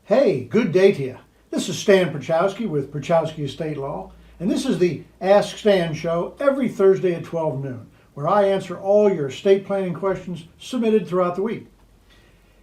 Hey, good day to you. This is Stan Perchowski with Perchowski Estate Law, and this is the Ask Stan show every Thursday at 12 noon, where I answer all your estate planning questions submitted throughout the week.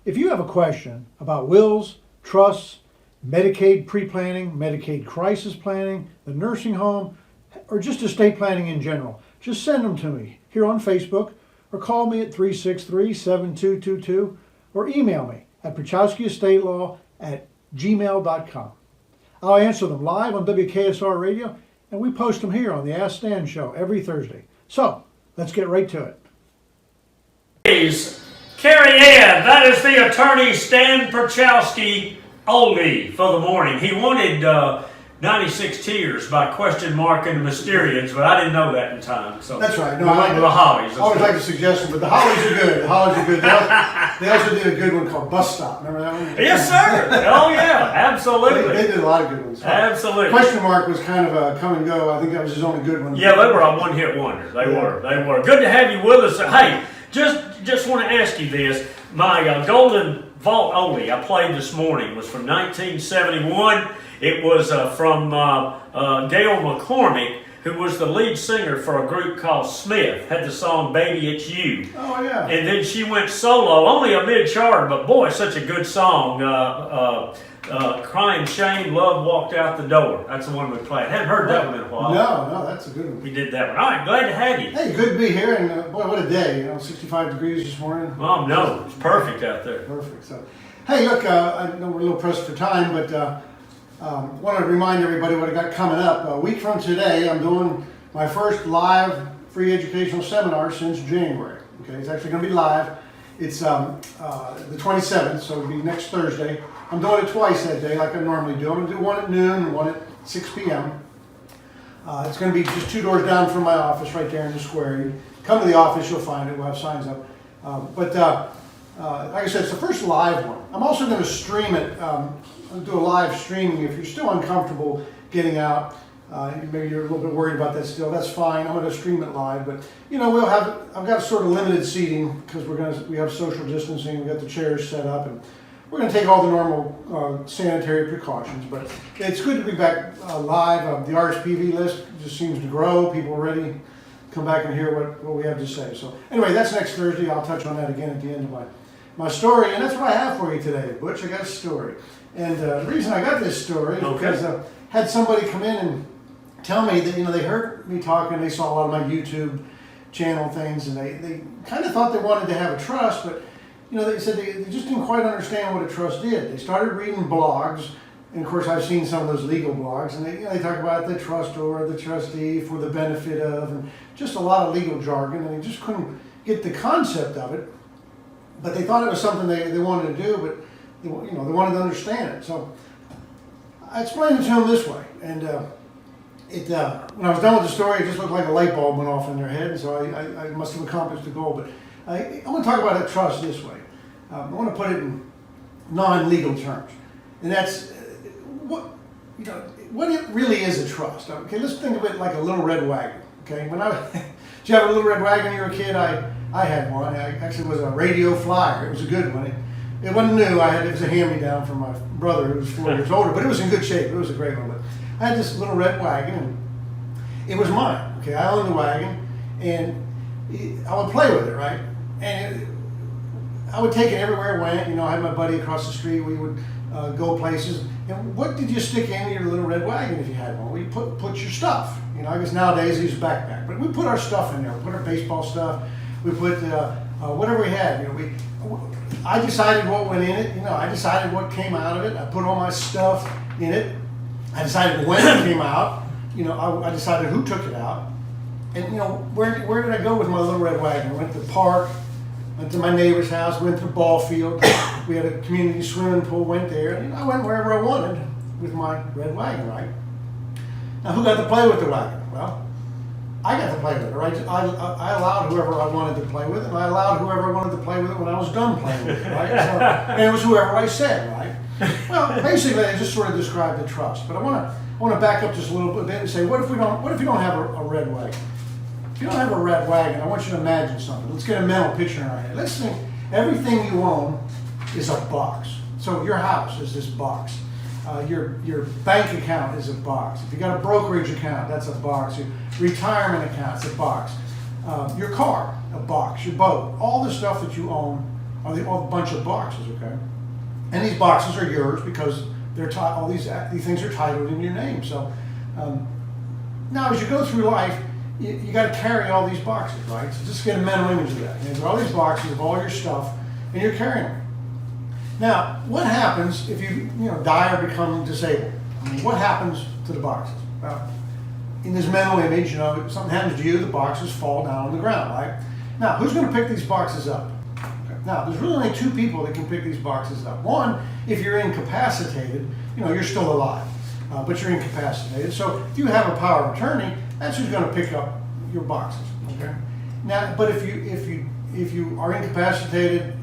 If you have a question about wills, trusts, Medicaid pre-planning, Medicaid crisis planning, the nursing home, or just estate planning in general, just send them to me here on Facebook or call me at 363-7222 or email me at perchowskiestatelaw@gmail.com. I'll answer them live on WKSR Radio, and we post them here on the Ask Stan show every Thursday. So, let's get right to it. Carrie Ann, that is the attorney Stan Perchowski oldie for the morning. He wanted 96 Tears by Question Mark and the Mysterians, but I didn't know that in time. So That's right. No, I went with the Hollies. I always like the suggestion, but the Hollies are good. The Hollies are good. They also did a good one called Bus Stop. Remember that one? Yes, sir. Oh, yeah. Absolutely. They did a lot of good ones. Absolutely. Question Mark was kind of a come and go. I think that was his only good one. Yeah, they were a one-hit wonder. They were. Good to have you with us. Hey, just want to ask you this. My Golden Vault oldie I played this morning was from 1971. It was from Gail McCormick, who was the lead singer for a group called Smith, had the song Baby It's You. Oh, yeah. And then she went solo, only a mid-charter, but boy, such a good song. Crying Shame, Love Walked Out the Door. That's the one we played. Hadn't heard that one in a while. No, that's a good one. We did that one. All right, glad to have you. Hey, good to be here, and boy, what a day. 65 degrees this morning. Oh, no, it's perfect out there. Perfect. So, hey, look, I know we're a little pressed for time, but want to remind everybody what I got coming up. A week from today, I'm doing my first live free educational seminar since January. Okay, it's actually going to be live. It's the 27th, so it'll be next Thursday. I'm doing it twice that day, like I normally do. I'm going to do one at noon and one at 6 p.m. It's going to be just 2 doors down from my office, right there in the square. You come to the office, you'll find it. We'll have signs up. Like I said, it's the first live one. I'm also going to stream it. I'll do a live streaming. If you're still uncomfortable getting out, maybe you're a little bit worried about that still, that's fine. I'm going to stream it live. But, I've got sort of limited seating because we have social distancing. We've got the chairs set up, and we're going to take all the normal sanitary precautions. But it's good to be back live. The RSPV list just seems to grow. People are ready to come back and hear what we have to say. So anyway, that's next Thursday. I'll touch on that again at the end of my story. And that's what I have for you today, Butch. I got a story. And the reason I got this story is because I had somebody come in and tell me that, they heard me talking, they saw a lot of my YouTube channel things, and they kind of thought they wanted to have a trust, but, they said they just didn't quite understand what a trust did. They started reading blogs, and of course I've seen some of those legal blogs, and they talk about the trustor, the trustee, for the benefit of, and just a lot of legal jargon, and they just couldn't get the concept of it, but they thought it was something they wanted to do, but they wanted to understand it. So I explained it to them this way, and when I was done with the story, it just looked like a light bulb went off in their head, and so I must have accomplished the goal. But I want to talk about a trust this way. I want to put it in non-legal terms, and that's what it really is a trust. Okay, let's think of it like a little red wagon. Okay, did you have a little red wagon when you were a kid? I had one. Actually, it was a radio flyer. It was a good one. It wasn't new. It was a hand-me-down from my brother, who was 4 years older, but it was in good shape. It was a great one. But I had this little red wagon, and it was mine. Okay, I owned the wagon, and I would play with it, right? And I would take it everywhere I went. I had my buddy across the street. We would go places. And what did you stick in your little red wagon if you had one? Well, you put your stuff. I guess nowadays they use a backpack, but we put our stuff in there. We put our baseball stuff. We put whatever we had. I decided what went in it. I decided what came out of it. I put all my stuff in it. I decided when it came out. I decided who took it out. And where did I go with my little red wagon? I went to the park, went to my neighbor's house, went to the ball field. We had a community swimming pool, went there. And I went wherever I wanted with my red wagon, right? Now, who got to play with the wagon? Well, I got to play with it, right? I allowed whoever I wanted to play with it, and I allowed whoever I wanted to play with it when I was done playing with it, right? And it was whoever I said, right? Well, basically, I just sort of described the trust. But I want to back up just a little bit and say, what if you don't have a red wagon? If you don't have a red wagon, I want you to imagine something. Let's get a mental picture in our head. Let's think everything you own is a box. So your house is this box. Your bank account is a box. If you got a brokerage account, that's a box. Your retirement account's a box. Your car, a box. Your boat, all the stuff that you own are all a bunch of boxes, okay? And these boxes are yours because they're all these things are titled in your name. So now, as you go through life, you got to carry all these boxes, right? So just get a mental image of that. There are all these boxes of all your stuff, and you're carrying them. Now, what happens if you die or become disabled? I mean, what happens to the boxes? Well, in this mental image, something happens to you, the boxes fall down on the ground, right? Now, who's going to pick these boxes up? Okay. Now, there's really only two people that can pick these boxes up. One, if you're incapacitated, you're still alive, but you're incapacitated. So if you have a power of attorney, that's who's going to pick up your boxes. Okay. Now, but if you are incapacitated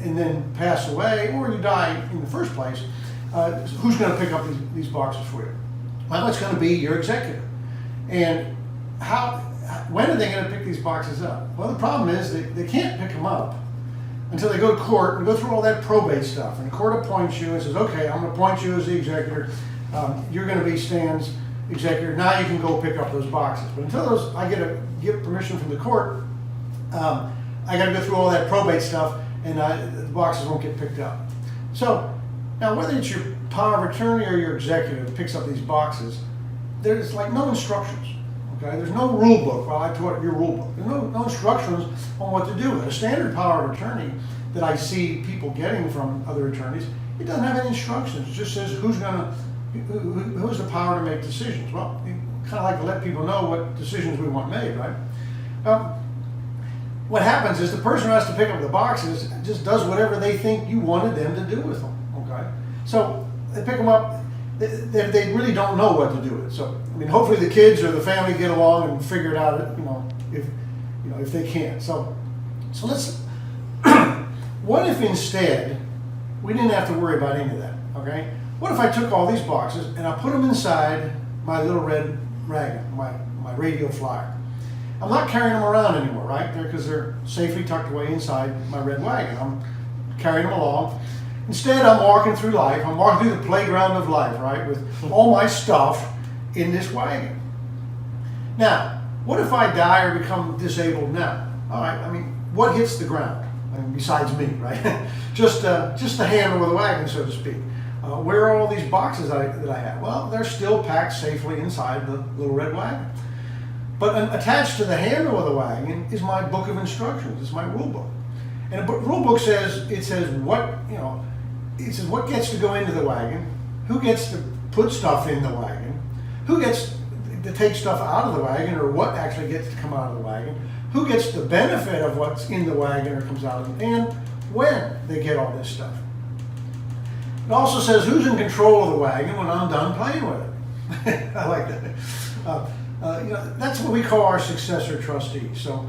and then pass away, or you die in the first place, who's going to pick up these boxes for you? Well, it's going to be your executor. And when are they going to pick these boxes up? Well, the problem is they can't pick them up until they go to court and go through all that probate stuff. And the court appoints you and says, okay, I'm going to appoint you as the executor. You're going to be Stan's executor. Now you can go pick up those boxes. But until I get permission from the court, I got to go through all that probate stuff, and the boxes won't get picked up. So now, whether it's your power of attorney or your executive that picks up these boxes, there's like no instructions. Okay, there's no rule book. Well, I taught your rule book. There's no instructions on what to do. A standard power of attorney that I see people getting from other attorneys, it doesn't have any instructions. It just says who's the power to make decisions. Well, you kind of like to let people know what decisions we want made, right? What happens is the person who has to pick up the boxes just does whatever they think you wanted them to do with them. Okay, so they pick them up. They really don't know what to do with it. So I mean, hopefully the kids or the family get along and figure it out. If they can. So let's. What if instead we didn't have to worry about any of that? Okay. What if I took all these boxes and I put them inside my little red Wagon, my radio flyer? I'm not carrying them around anymore, right? Because they're safely tucked away inside my red Wagon. I'm carrying them along. Instead, I'm walking through life. I'm walking through the playground of life, right, with all my stuff in this wagon. Now, what if I die or become disabled now? All right, I mean, what hits the ground? I mean, besides me, right? just the handle of the wagon, so to speak. Where are all these boxes that I have? Well, they're still packed safely inside the little red wagon. But attached to the handle of the wagon is my book of instructions. It's my rule book. And the rule book says what gets to go into the wagon, who gets to put stuff in the wagon, who gets to take stuff out of the wagon, or what actually gets to come out of the wagon, who gets the benefit of what's in the wagon or comes out of it, and when they get all this stuff. It also says who's in control of the wagon when I'm done playing with it. I like that. That's what we call our successor trustee. So,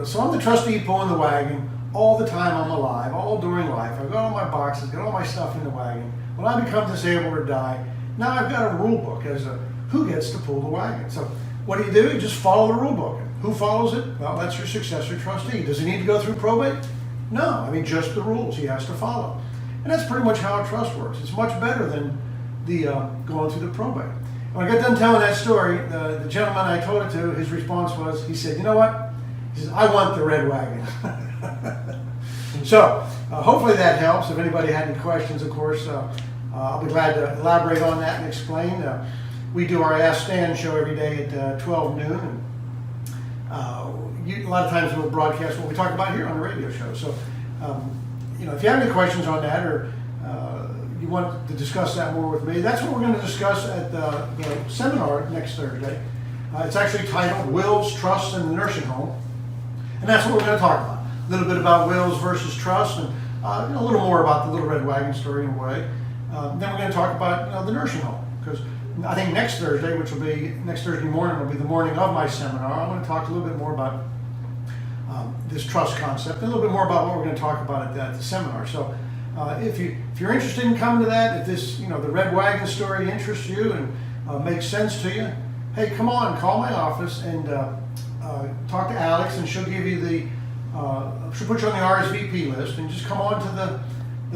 so I'm the trustee pulling the wagon all the time I'm alive, all during life. I've got all my boxes, got all my stuff in the wagon. When I become disabled or die, now I've got a rule book as to who gets to pull the wagon. So what do? You just follow the rule book. Who follows it? Well, that's your successor trustee. Does he need to go through probate? No, I mean, just the rules he has to follow. And that's pretty much how a trust works. It's much better than the going through the probate. When I got done telling that story, the gentleman I told it to, his response was, he said, you know what? He says, I want the red wagon. So hopefully that helps. If anybody had any questions, of course, I'll be glad to elaborate on that and explain. We do our Ask Stan show every day at 12 noon. And, a lot of times we'll broadcast what we talk about here on the radio show. So, if you have any questions on that, or you want to discuss that more with me, that's what we're going to discuss at the seminar next Thursday. It's actually titled Wills, Trusts, and the Nursing Home. And that's what we're going to talk about. A little bit about wills versus trust, and a little more about the Little Red Wagon story in a way. Then we're going to talk about the nursing home, because I think next Thursday morning will be the morning of my seminar. I'm going to talk a little bit more about this trust concept, and a little bit more about what we're going to talk about at the seminar. So if you're interested in coming to that, if this the Red Wagon story interests you and makes sense to you, hey, come on, call my office and talk to Alex, and she'll give you she'll put you on the RSVP list, and just come on to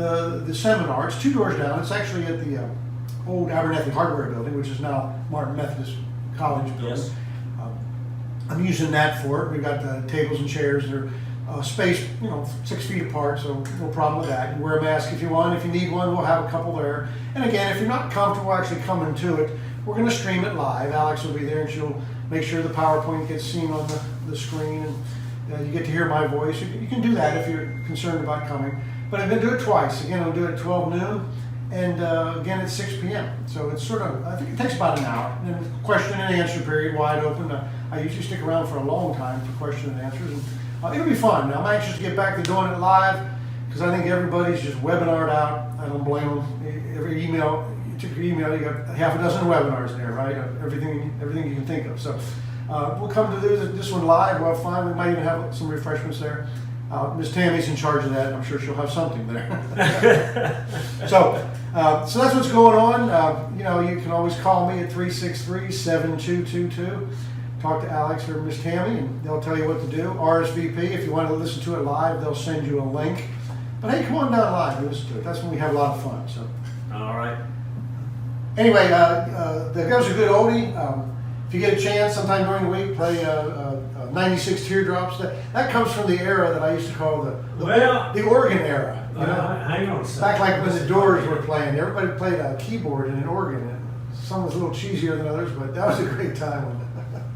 the seminar. It's 2 doors down. It's actually at the old Abernathy Hardware Building, which is now Martin Methodist College building. Yes. I'm using that for it. We've got the tables and chairs. They're spaced, 6 feet apart, so no problem with that. You wear a mask if you want. If you need one, we'll have a couple there. And again, if you're not comfortable actually coming to it, we're going to stream it live. Alex will be there, and she'll make sure the PowerPoint gets seen on the screen, and you get to hear my voice. You can do that if you're concerned about coming. But I'm going to do it twice. Again, I'll do it at 12 noon, and again at 6 p.m. So it's sort of, I think it takes about an hour. And then question and answer period, wide open. I usually stick around for a long time for question and answers. And it'll be fun. I'm anxious to get back to doing it live because I think everybody's just webinared out. I don't blame them. Every email, you took your email, you got half a dozen webinars in there, right? Everything you can think of. So we'll come to do this one live. We'll have fun. We might even have some refreshments there. Miss Tammy's in charge of that. I'm sure she'll have something there. So that's what's going on. You can always call me at 363-7222. Talk to Alex or Miss Tammy, and they'll tell you what to do. RSVP, if you want to listen to it live, they'll send you a link. But hey, come on down live and listen to it. That's when we have a lot of fun. So, all right. Anyway, that was a good oldie. If you get a chance sometime during the week, play 96 Teardrops. That comes from the era that I used to call the organ era. Hang on a second. Back like when the Doors were playing, everybody played a keyboard and an organ. And some was a little cheesier than others, but that was a great time.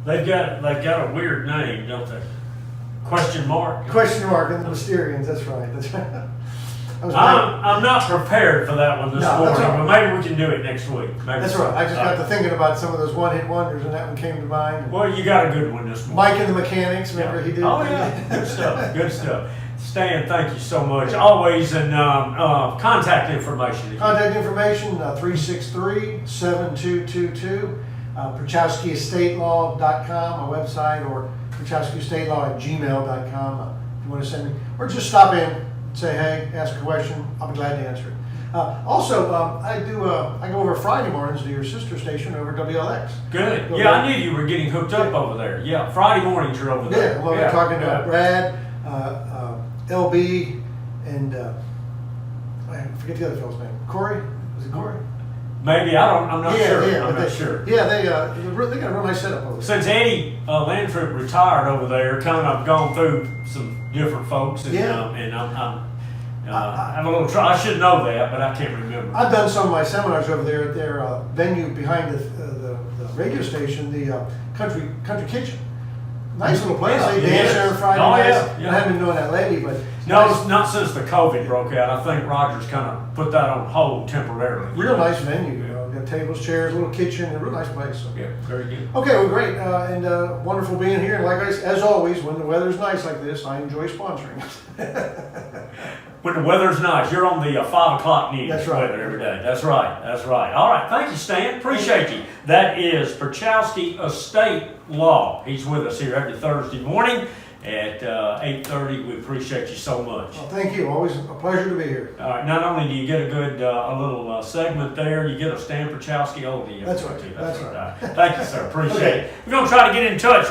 They've got a weird name, don't they? Question mark. Question mark and the Mysterians. That's right. I'm not prepared for that one this morning, but maybe we can do it next week. That's right. I just got to thinking about some of those one-hit wonders, and that one came to mind. Well, you got a good one this morning. Mike and the Mechanics. Remember he did? Oh yeah, good stuff. Good stuff. Stan, thank you so much. Always, and contact information. Contact information 363-7222. PerchowskiEstatelaw.com, my website, or PerchowskiEstatelaw@gmail.com. If you want to send me, or just stop in, say hey, ask a question. I'll be glad to answer it. Also, I go over Friday mornings to your sister station over WLX. Good. Yeah, I knew you were getting hooked up over there. Yeah, Friday mornings you're over there. Yeah, well, we're talking to Brad, LB, and I forget the other fellow's name. Corey? Was it Corey? Maybe, I'm not sure. Yeah, I'm not sure. Yeah, they got a real nice setup over there. Since Eddie Landtrip retired over there, I've gone through some different folks, and I'm a little I should know that, but I can't remember. I've done some of my seminars over there at their venue behind the radio station, the Country Kitchen. Nice little place. They dance there on Friday nights. Yeah. I haven't been doing that lately, but no, nice. Not since the COVID broke out. I think Rogers kind of put that on hold temporarily. Real nice venue. Got tables, chairs, a little kitchen, a real nice place. So. Yeah, very good. Okay, well, great, and wonderful being here. And like as always, when the weather's nice like this, I enjoy sponsoring. When the weather's nice, you're on the 5 o'clock news. That's right. Weather every day. That's right. That's right. All right. Thank you, Stan. Appreciate you. That is Perchowski Estate Law. He's with us here every Thursday morning at 8:30. We appreciate you so much. Well, thank you. Always a pleasure to be here. All right. Not only do you get a good a little segment there, you get a Stan Perchowski oldie. That's right. That's right. Thank you, sir. Appreciate it. We're going to try to get in touch.